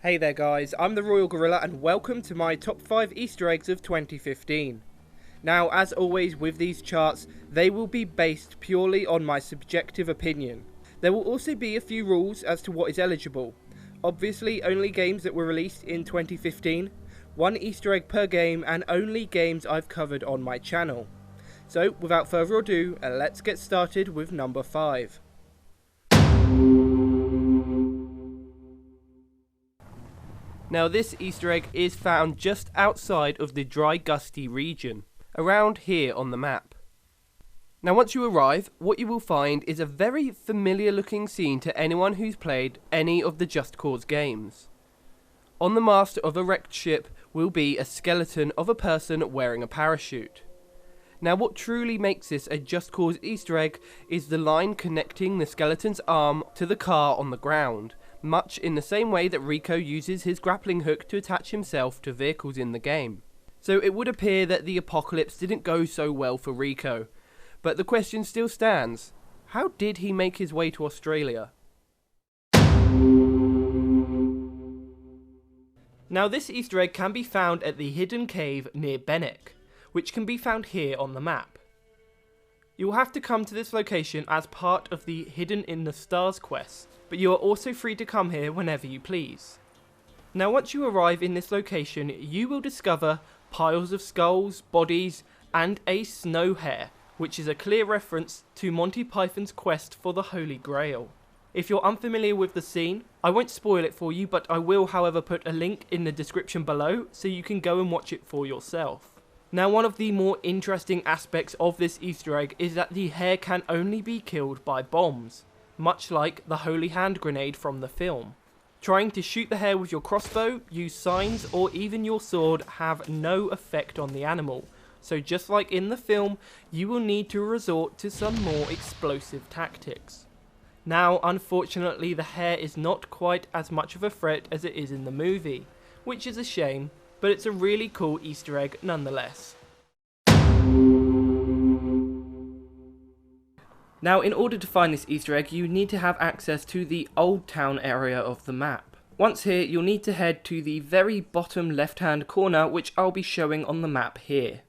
Hey there guys, I'm TheRoyalGorilla and welcome to my top 5 Easter eggs of 2015. Now as always with these charts, they will be based purely on my subjective opinion. There will also be a few rules as to what is eligible. Obviously only games that were released in 2015, one Easter egg per game and only games I've covered on my channel. So without further ado, let's get started with number 5. Now this Easter egg is found just outside of the dry gusty region, around here on the map. Now once you arrive, what you will find is a very familiar looking scene to anyone who's played any of the Just Cause games. On the mast of a wrecked ship will be a skeleton of a person wearing a parachute. Now what truly makes this a Just Cause Easter egg is the line connecting the skeleton's arm to the car on the ground, much in the same way that Rico uses his grappling hook to attach himself to vehicles in the game. So it would appear that the apocalypse didn't go so well for Rico, but the question still stands, how did he make his way to Australia? Now this Easter egg can be found at the hidden cave near Benwick, which can be found here on the map. You will have to come to this location as part of the Hidden in the Stars quest, but you are also free to come here whenever you please. Now once you arrive in this location, you will discover piles of skulls, bodies, and a snow hare, which is a clear reference to Monty Python's quest for the Holy Grail. If you're unfamiliar with the scene, I won't spoil it for you, but I will however put a link in the description below so you can go and watch it for yourself. Now one of the more interesting aspects of this Easter egg is that the hare can only be killed by bombs, much like the holy hand grenade from the film. Trying to shoot the hare with your crossbow, use signs, or even your sword have no effect on the animal, so just like in the film, you will need to resort to some more explosive tactics. Now unfortunately the hare is not quite as much of a threat as it is in the movie, which is a shame, but it's a really cool Easter egg nonetheless. Now in order to find this Easter egg, you need to have access to the Old Town area of the map. Once here, you'll need to head to the very bottom left hand corner, which I'll be showing on the map here.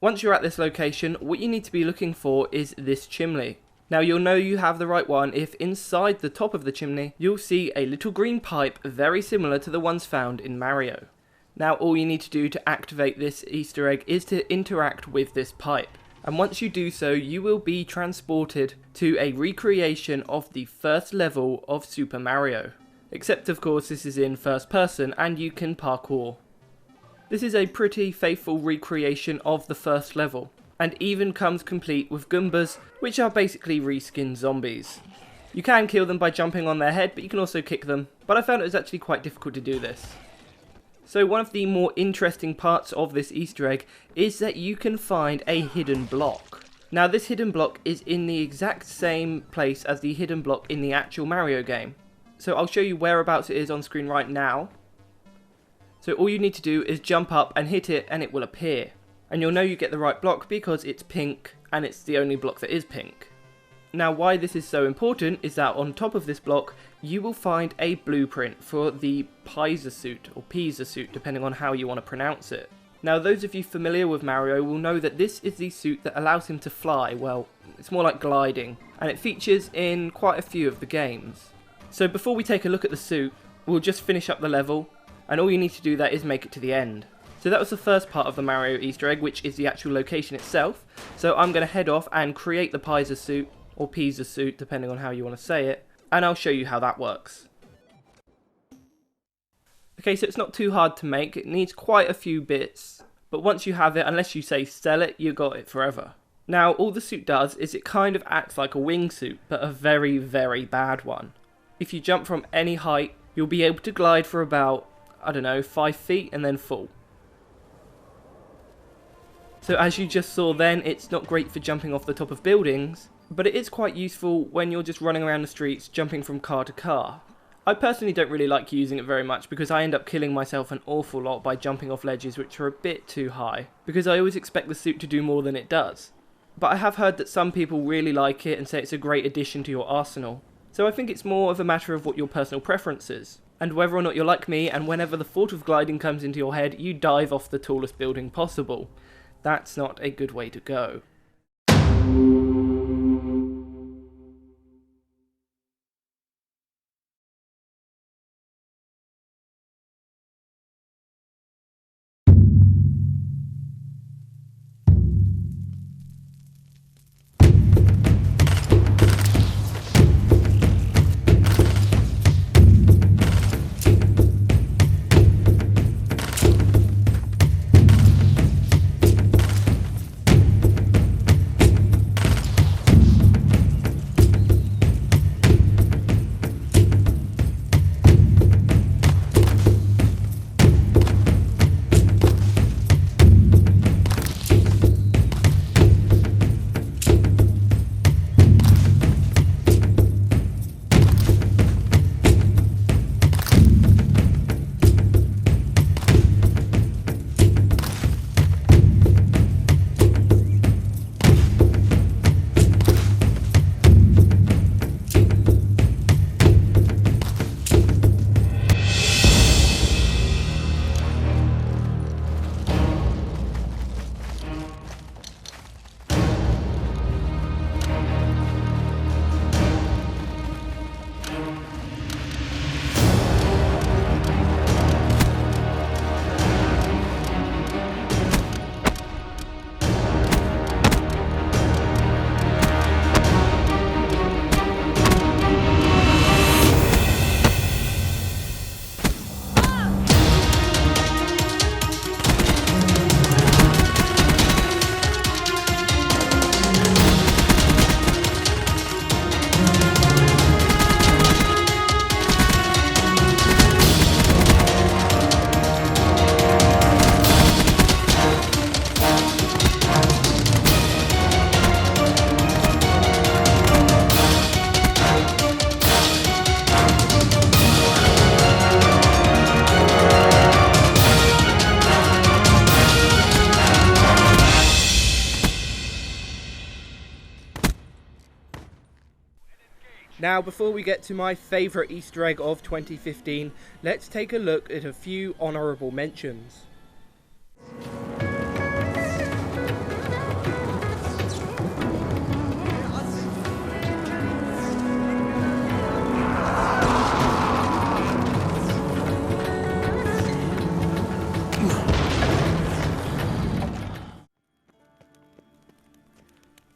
Once you're at this location, what you need to be looking for is this chimney. Now you'll know you have the right one if inside the top of the chimney you'll see a little green pipe very similar to the ones found in Mario. Now all you need to do to activate this Easter egg is to interact with this pipe. And once you do so, you will be transported to a recreation of the first level of Super Mario. Except of course this is in first person and you can parkour. This is a pretty faithful recreation of the first level, and even comes complete with Goombas, which are basically reskinned zombies. You can kill them by jumping on their head, but you can also kick them, but I found it was actually quite difficult to do this. So one of the more interesting parts of this Easter egg is that you can find a hidden block. Now this hidden block is in the exact same place as the hidden block in the actual Mario game. So I'll show you whereabouts it is on screen right now. So all you need to do is jump up and hit it and it will appear. And you'll know you get the right block because it's pink and it's the only block that is pink. Now why this is so important is that on top of this block you will find a blueprint for the Pisa suit or Pisa suit depending on how you want to pronounce it. Now those of you familiar with Mario will know that this is the suit that allows him to fly. Well, it's more like gliding, and it features in quite a few of the games. So before we take a look at the suit, we'll just finish up the level, and all you need to do that is make it to the end. So that was the first part of the Mario Easter egg, which is the actual location itself. So I'm going to head off and create the Pisa suit, or Pisa suit, depending on how you want to say it, and I'll show you how that works. Okay, so it's not too hard to make, it needs quite a few bits, but once you have it, unless you say sell it, you got it forever. Now, all the suit does is it kind of acts like a wingsuit, but a very, very bad one. If you jump from any height, you'll be able to glide for about, I don't know, 5 feet and then fall. So as you just saw then, it's not great for jumping off the top of buildings, but it is quite useful when you're just running around the streets jumping from car to car. I personally don't really like using it very much because I end up killing myself an awful lot by jumping off ledges which are a bit too high, because I always expect the suit to do more than it does. But I have heard that some people really like it and say it's a great addition to your arsenal. So I think it's more of a matter of what your personal preference is, and whether or not you're like me and whenever the thought of gliding comes into your head, you dive off the tallest building possible. That's not a good way to go. Now, before we get to my favourite Easter egg of 2015, let's take a look at a few honourable mentions.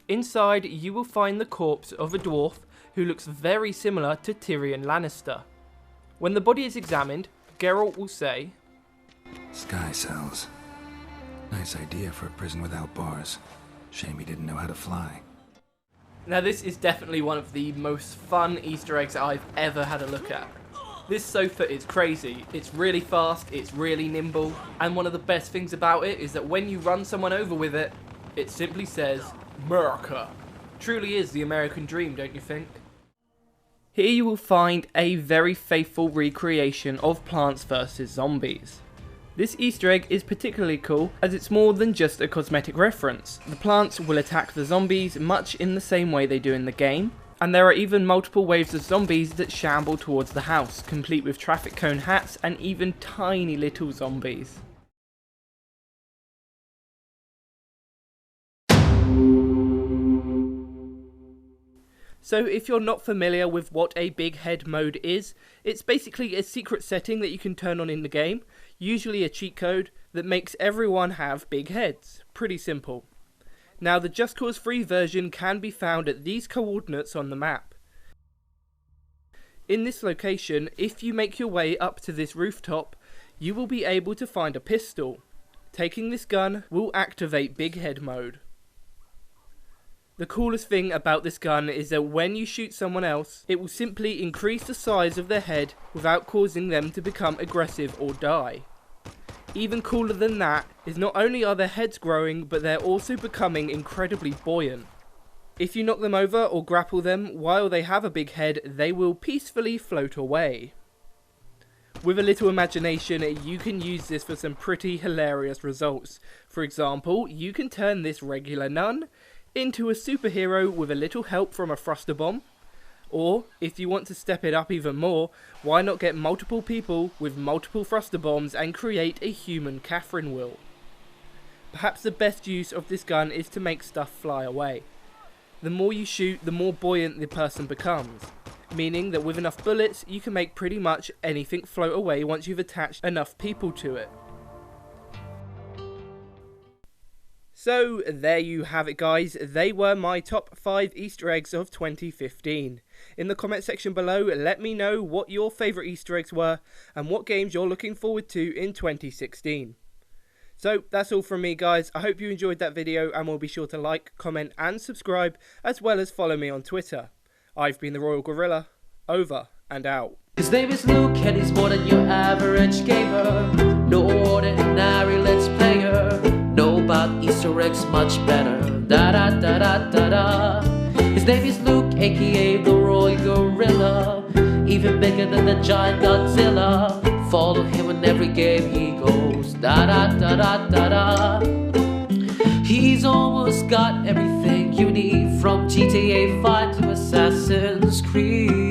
Inside, you will find the corpse of a dwarf who looks very similar to Tyrion Lannister. When the body is examined, Geralt will say, "Sky cells. Nice idea for a prison without bars. Shame he didn't know how to fly." Now this is definitely one of the most fun Easter eggs I've ever had a look at. This sofa is crazy, it's really fast, it's really nimble, and one of the best things about it is that when you run someone over with it, it simply says, "America." Truly is the American dream, don't you think? Here you will find a very faithful recreation of Plants vs Zombies. This Easter egg is particularly cool as it's more than just a cosmetic reference. The plants will attack the zombies much in the same way they do in the game, and there are even multiple waves of zombies that shamble towards the house, complete with traffic cone hats and even tiny little zombies. So if you're not familiar with what a big head mode is, it's basically a secret setting that you can turn on in the game, usually a cheat code, that makes everyone have big heads. Pretty simple. Now the Just Cause free version can be found at these coordinates on the map. In this location, if you make your way up to this rooftop, you will be able to find a pistol. Taking this gun will activate big head mode. The coolest thing about this gun is that when you shoot someone else, it will simply increase the size of their head without causing them to become aggressive or die. Even cooler than that is not only are their heads growing, but they're also becoming incredibly buoyant. If you knock them over or grapple them while they have a big head, they will peacefully float away. With a little imagination, you can use this for some pretty hilarious results. For example, you can turn this regular nun into a superhero with a little help from a thruster bomb, Or, if you want to step it up even more, why not get multiple people with multiple thruster bombs and create a human Catherine wheel? Perhaps the best use of this gun is to make stuff fly away. The more you shoot, the more buoyant the person becomes, meaning that with enough bullets, you can make pretty much anything float away once you've attached enough people to it. So there you have it, guys. They were my top 5 Easter eggs of 2015. In the comment section below, let me know what your favourite Easter eggs were and what games you're looking forward to in 2016. So that's all from me, guys. I hope you enjoyed that video and will be sure to like, comment and subscribe, as well as follow me on Twitter. I've been the Royal Gorilla. Over and out. His name is Luke and he's more than your average gamer. No ordinary let's player. Know about Easter eggs much better. Da da da da da da. His name is Luke, aka the Royal Gorilla. Even bigger than the giant Godzilla. Follow him in every game he goes. Da da da da da da. He's almost got everything you need, from GTA 5 to Assassin's Creed.